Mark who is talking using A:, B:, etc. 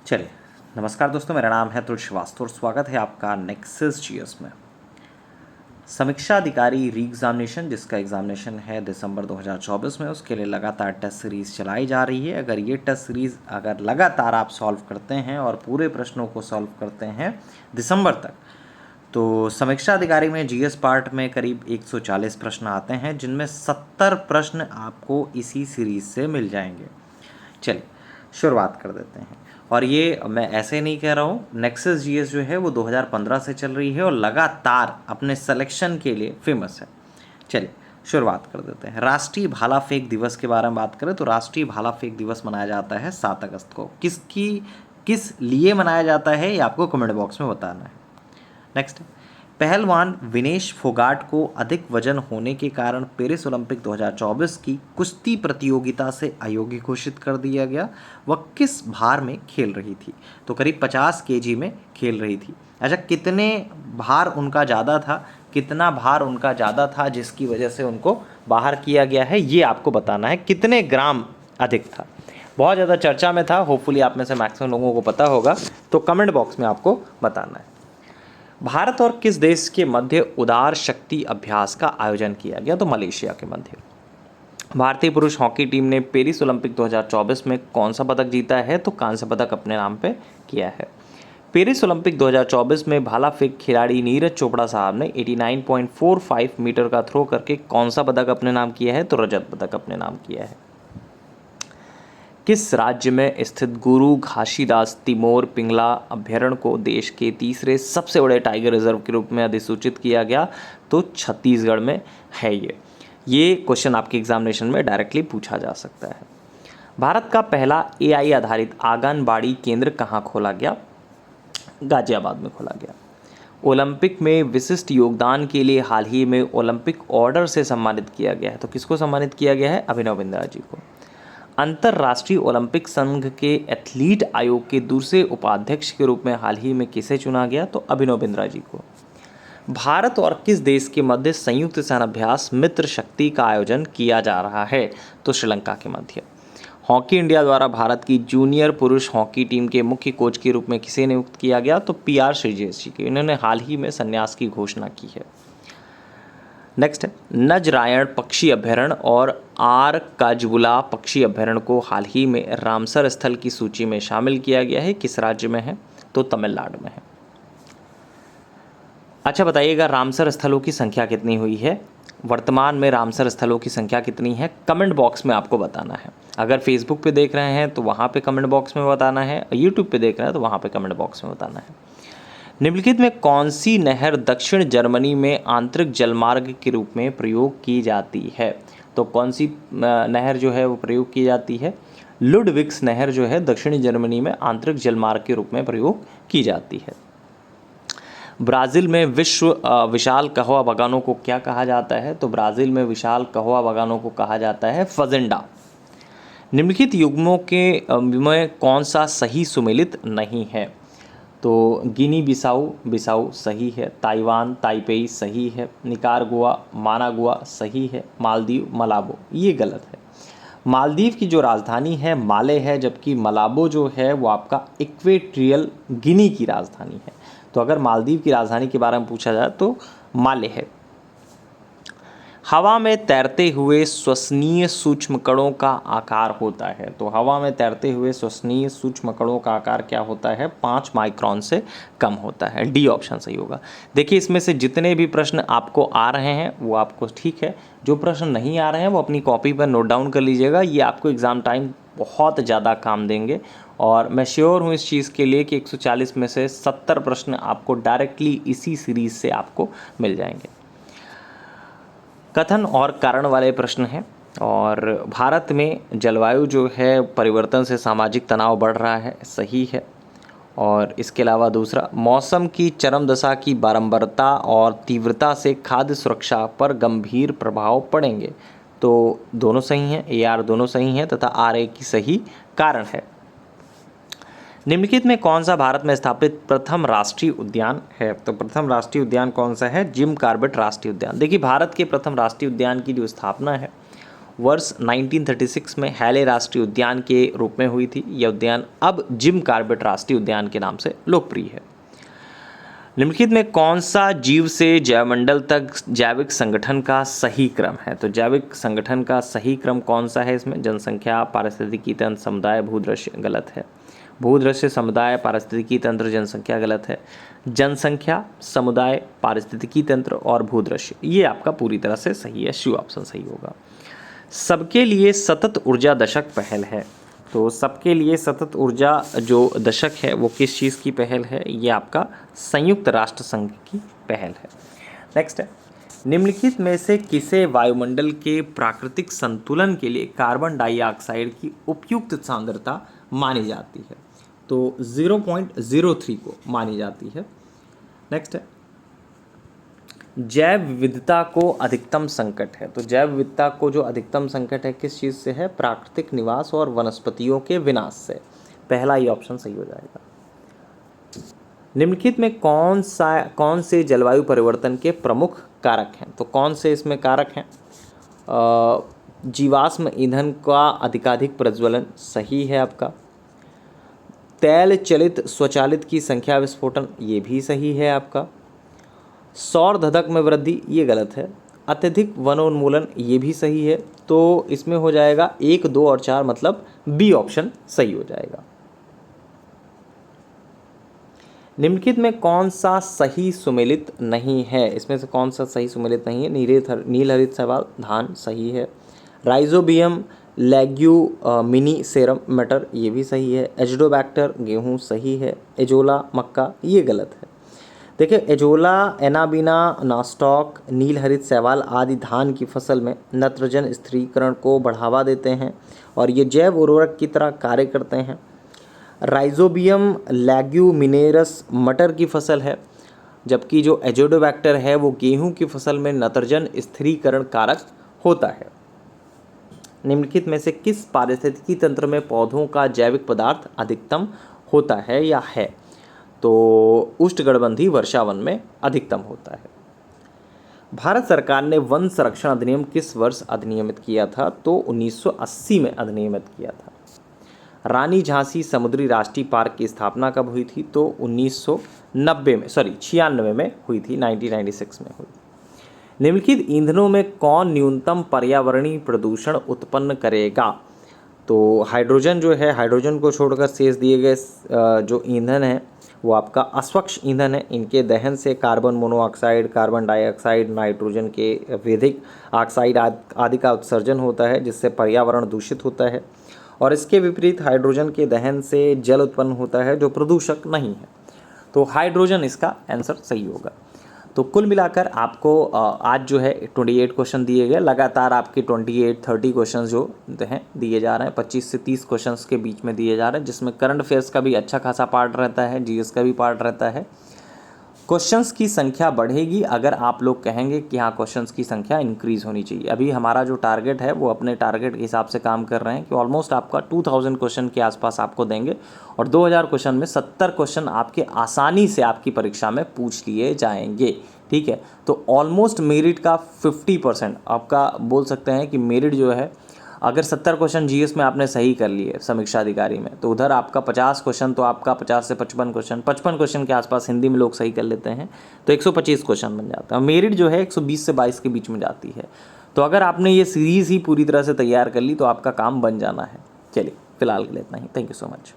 A: चलिए, नमस्कार दोस्तों, मेरा नाम है अतुल श्रीवास्तव और स्वागत है आपका नेक्सस जीएस में। समीक्षा अधिकारी री एग्जामिनेशन, जिसका एग्जामिनेशन है दिसंबर 2024 में, उसके लिए लगातार टेस्ट सीरीज़ चलाई जा रही है। अगर ये टेस्ट सीरीज़ अगर लगातार आप सॉल्व करते हैं और पूरे प्रश्नों को सॉल्व करते हैं दिसंबर तक, तो समीक्षा अधिकारी में जीएस पार्ट में करीब 140 प्रश्न आते हैं, जिनमें 70 प्रश्न आपको इसी सीरीज़ से मिल जाएंगे। चलिए शुरुआत कर देते हैं। और ये मैं ऐसे नहीं कह रहा हूँ, नेक्सस जीएस जो है वो 2015 से चल रही है और लगातार अपने सिलेक्शन के लिए फेमस है। चलिए शुरुआत कर देते हैं। राष्ट्रीय भाला फेंक दिवस के बारे में बात करें तो राष्ट्रीय भाला फेंक दिवस मनाया जाता है 7 अगस्त को। किस लिए मनाया जाता है ये आपको कमेंट बॉक्स में बताना है। नेक्स्ट, पहलवान विनेश फोगाट को अधिक वजन होने के कारण पेरिस ओलंपिक 2024 की कुश्ती प्रतियोगिता से अयोग्य घोषित कर दिया गया। वह किस भार में खेल रही थी? तो करीब 50 केजी में खेल रही थी। अच्छा, कितने भार उनका ज़्यादा था, कितना भार उनका ज़्यादा था जिसकी वजह से उनको बाहर किया गया है, ये आपको बताना है। कितने ग्राम अधिक था? बहुत ज़्यादा चर्चा में था, होपफुली आप में से मैक्सिमम लोगों को पता होगा, तो कमेंट बॉक्स में आपको बताना है। भारत और किस देश के मध्य उदार शक्ति अभ्यास का आयोजन किया गया? तो मलेशिया के मध्य। भारतीय पुरुष हॉकी टीम ने पेरिस ओलंपिक 2024 में कौन सा पदक जीता है? तो कांस्य पदक अपने नाम पे किया है। पेरिस ओलंपिक 2024 में भाला फेंक खिलाड़ी नीरज चोपड़ा साहब ने 89.45 मीटर का थ्रो करके कौन सा पदक अपने नाम किया है? तो रजत पदक अपने नाम किया है। किस राज्य में स्थित गुरु घासीदास तिमोर पिंगला अभयारण्य को देश के तीसरे सबसे बड़े टाइगर रिजर्व के रूप में अधिसूचित किया गया? तो छत्तीसगढ़ में है ये क्वेश्चन आपके एग्जामिनेशन में डायरेक्टली पूछा जा सकता है। भारत का पहला एआई आधारित आंगनबाड़ी केंद्र कहाँ खोला गया? गाजियाबाद में खोला गया। ओलंपिक में विशिष्ट योगदान के लिए हाल ही में ओलंपिक ऑर्डर से सम्मानित किया गया है। तो किसको सम्मानित किया गया है? अभिनव बिंद्रा जी को। अंतर्राष्ट्रीय ओलंपिक संघ के एथलीट आयोग के दूसरे उपाध्यक्ष के रूप में हाल ही में किसे चुना गया? तो अभिनव बिंद्रा जी को। भारत और किस देश के मध्य संयुक्त सेनाभ्यास मित्र शक्ति का आयोजन किया जा रहा है? तो श्रीलंका के मध्य। हॉकी इंडिया द्वारा भारत की जूनियर पुरुष हॉकी टीम के मुख्य कोच के रूप में किसे नियुक्त किया गया? तो पीआर श्रीजेश जी के। इन्होंने हाल ही में संन्यास की घोषणा की है। नेक्स्ट है, नजरायण पक्षी अभयारण्य और आर काजबुला पक्षी अभयारण्य को हाल ही में रामसर स्थल की सूची में शामिल किया गया है। किस राज्य में है? तो तमिलनाडु में है। अच्छा बताइएगा, रामसर स्थलों की संख्या कितनी हुई है? वर्तमान में रामसर स्थलों की संख्या कितनी है? कमेंट बॉक्स में आपको बताना है। अगर फेसबुक पे देख रहे हैं तो वहाँ पे कमेंट बॉक्स में बताना है, यूट्यूब पे देख रहे हैं तो वहाँ पे कमेंट बॉक्स में बताना है। निम्नलिखित में कौन सी नहर दक्षिण जर्मनी में आंतरिक जलमार्ग के रूप में प्रयोग की जाती है? तो कौन सी नहर जो है वो प्रयोग की जाती है? लुडविग्स नहर जो है दक्षिणी जर्मनी में आंतरिक जलमार्ग के रूप में प्रयोग की जाती है। ब्राज़ील में विशाल कहवा बागानों को क्या कहा जाता है? तो ब्राज़ील में विशाल कहवा बागानों को कहा जाता है फजेंडा। निम्नलिखित युग्मों के में कौन सा सही सुमेलित नहीं है? तो गिनी बिसाऊ सही है। ताइवान ताइपेई सही है। निकारागुआ मानागुआ सही है। मालदीव मलाबो ये गलत है। मालदीव की जो राजधानी है माले है, जबकि मलाबो जो है वो आपका इक्वेटोरियल गिनी की राजधानी है। तो अगर मालदीव की राजधानी के बारे में पूछा जाए तो माले है। हवा में तैरते हुए श्वसनीय सूक्ष्म कणों का आकार होता है। तो हवा में तैरते हुए श्वसनीय सूक्ष्म कणों का आकार क्या होता है? 5 माइक्रोन से कम होता है। डी ऑप्शन सही होगा। देखिए, इसमें से जितने भी प्रश्न आपको आ रहे हैं वो आपको ठीक है, जो प्रश्न नहीं आ रहे हैं वो अपनी कॉपी पर नोट डाउन कर लीजिएगा। ये आपको एग्ज़ाम टाइम बहुत ज़्यादा काम देंगे और मैं श्योर हूँ इस चीज़ के लिए कि 140 में से 70 प्रश्न आपको डायरेक्टली इसी सीरीज़ से आपको मिल जाएंगे। कथन और कारण वाले प्रश्न हैं। और भारत में जलवायु जो है परिवर्तन से सामाजिक तनाव बढ़ रहा है, सही है। और इसके अलावा दूसरा, मौसम की चरम दशा की बारंबारता और तीव्रता से खाद्य सुरक्षा पर गंभीर प्रभाव पड़ेंगे। तो दोनों सही हैं, ए आर दोनों सही हैं तथा आर ए की सही कारण है। निम्नलिखित में कौन सा भारत में स्थापित प्रथम राष्ट्रीय उद्यान है? तो प्रथम राष्ट्रीय उद्यान कौन सा है? जिम कॉर्बेट राष्ट्रीय उद्यान। देखिए, भारत के प्रथम राष्ट्रीय उद्यान की जो स्थापना है वर्ष 1936 में हैले राष्ट्रीय उद्यान के रूप में हुई थी। यह उद्यान अब जिम कॉर्बेट राष्ट्रीय उद्यान के नाम से लोकप्रिय है। निम्नलिखित में कौन सा जीव से जैवमंडल तक जैविक संगठन का सही क्रम है? तो जैविक संगठन का सही क्रम कौन सा है? इसमें जनसंख्या, पारिस्थितिकी तंत्र, समुदाय, भूदृश्य गलत है। भूदृश्य, समुदाय, पारिस्थितिकी तंत्र, जनसंख्या गलत है। जनसंख्या, समुदाय, पारिस्थितिकी तंत्र और भूदृश्य ये आपका पूरी तरह से सही है। सी ऑप्शन सही होगा। सबके लिए सतत ऊर्जा दशक पहल है। तो सबके लिए सतत ऊर्जा जो दशक है वो किस चीज़ की पहल है? ये आपका संयुक्त राष्ट्र संघ की पहल है। नेक्स्ट है, निम्नलिखित में से किसे वायुमंडल के प्राकृतिक संतुलन के लिए कार्बन डाइऑक्साइड की उपयुक्त सांद्रता मानी जाती है? तो 0.03 को मानी जाती है। नेक्स्ट है, जैव विविधता को अधिकतम संकट है। तो जैव विविधता को जो अधिकतम संकट है किस चीज़ से है? प्राकृतिक निवास और वनस्पतियों के विनाश से। पहला ही ऑप्शन सही हो जाएगा। निम्नलिखित में कौन से जलवायु परिवर्तन के प्रमुख कारक हैं? तो कौन से इसमें कारक हैं? जीवाश्म ईंधन का अधिकाधिक प्रज्वलन सही है आपका। तैल चलित स्वचालित की संख्या विस्फोटन ये भी सही है आपका। सौर धधक में वृद्धि ये गलत है। अत्यधिक वनोन्मूलन ये भी सही है। तो इसमें हो जाएगा 1, 2 और 4 मतलब बी ऑप्शन सही हो जाएगा। निम्नलिखित में कौन सा सही सुमेलित नहीं है? इसमें से कौन सा सही सुमेलित नहीं है? नील हरित शैवाल धान सही है। राइजोबियम लेग्यूमिनी सेरम मटर ये भी सही है। एजोडोबैक्टर गेहूँ सही है। एजोला मक्का ये गलत है। देखिए, एजोला, एनाबिना, नास्टॉक, नील हरित शैवाल आदि धान की फसल में नत्रजन स्थिरीकरण को बढ़ावा देते हैं और ये जैव उर्वरक की तरह कार्य करते हैं। राइजोबियम लेग्यूमिनेरस मटर की फसल है, जबकि जो एजोडोबैक्टर है वो गेहूं की फसल में नत्रजन स्थिरीकरण कारक होता है। निम्नलिखित में से किस पारिस्थितिकी तंत्र में पौधों का जैविक पदार्थ अधिकतम होता है या है? तो उष्णकटिबंधीय वर्षावन में अधिकतम होता है। भारत सरकार ने वन संरक्षण अधिनियम किस वर्ष अधिनियमित किया था? तो 1980 में अधिनियमित किया था। रानी झांसी समुद्री राष्ट्रीय पार्क की स्थापना कब हुई थी? तो 96 में हुई थी, 1996 में हुई। निम्नलिखित ईंधनों में कौन न्यूनतम पर्यावरणीय प्रदूषण उत्पन्न करेगा? तो हाइड्रोजन जो है, हाइड्रोजन को छोड़कर शेष दिए गए जो ईंधन है वो आपका अस्वच्छ ईंधन है। इनके दहन से carbon monoxide, carbon dioxide, nitrogen के विधिक ऑक्साइड आदि का उत्सर्जन होता है, जिससे पर्यावरण दूषित होता है। और इसके विपरीत हाइड्रोजन के दहन से जल उत्पन्न होता है जो प्रदूषक नहीं है। तो हाइड्रोजन इसका आंसर सही होगा। तो कुल मिलाकर आपको आज जो है 28 क्वेश्चन दिए गए। लगातार आपके 28-30 क्वेश्चन जो हैं दिए जा रहे हैं। 25 से 30 क्वेश्चंस के बीच में दिए जा रहे हैं, जिसमें करंट अफेयर्स का भी अच्छा खासा पार्ट रहता है, जीएस का भी पार्ट रहता है। क्वेश्चंस की संख्या बढ़ेगी अगर आप लोग कहेंगे कि हाँ क्वेश्चंस की संख्या इंक्रीज़ होनी चाहिए। अभी हमारा जो टारगेट है वो अपने टारगेट के हिसाब से काम कर रहे हैं कि ऑलमोस्ट आपका 2000 क्वेश्चन के आसपास आपको देंगे और 2000 क्वेश्चन में 70 क्वेश्चन आपके आसानी से आपकी परीक्षा में पूछ लिए जाएंगे। ठीक है, तो ऑलमोस्ट मेरिट का 50% आपका बोल सकते हैं कि मेरिट जो है, अगर 70 क्वेश्चन जीएस में आपने सही कर लिए समीक्षा अधिकारी में, तो उधर आपका 50 क्वेश्चन, तो आपका 50 से 55 क्वेश्चन के आसपास हिंदी में लोग सही कर लेते हैं तो 125 क्वेश्चन बन जाता है। मेरिट जो है 120 से 22 के बीच में जाती है। तो अगर आपने ये सीरीज़ ही पूरी तरह से तैयार कर ली तो आपका काम बन जाना है। चलिए फिलहाल के लिए इतना ही। Thank you so much.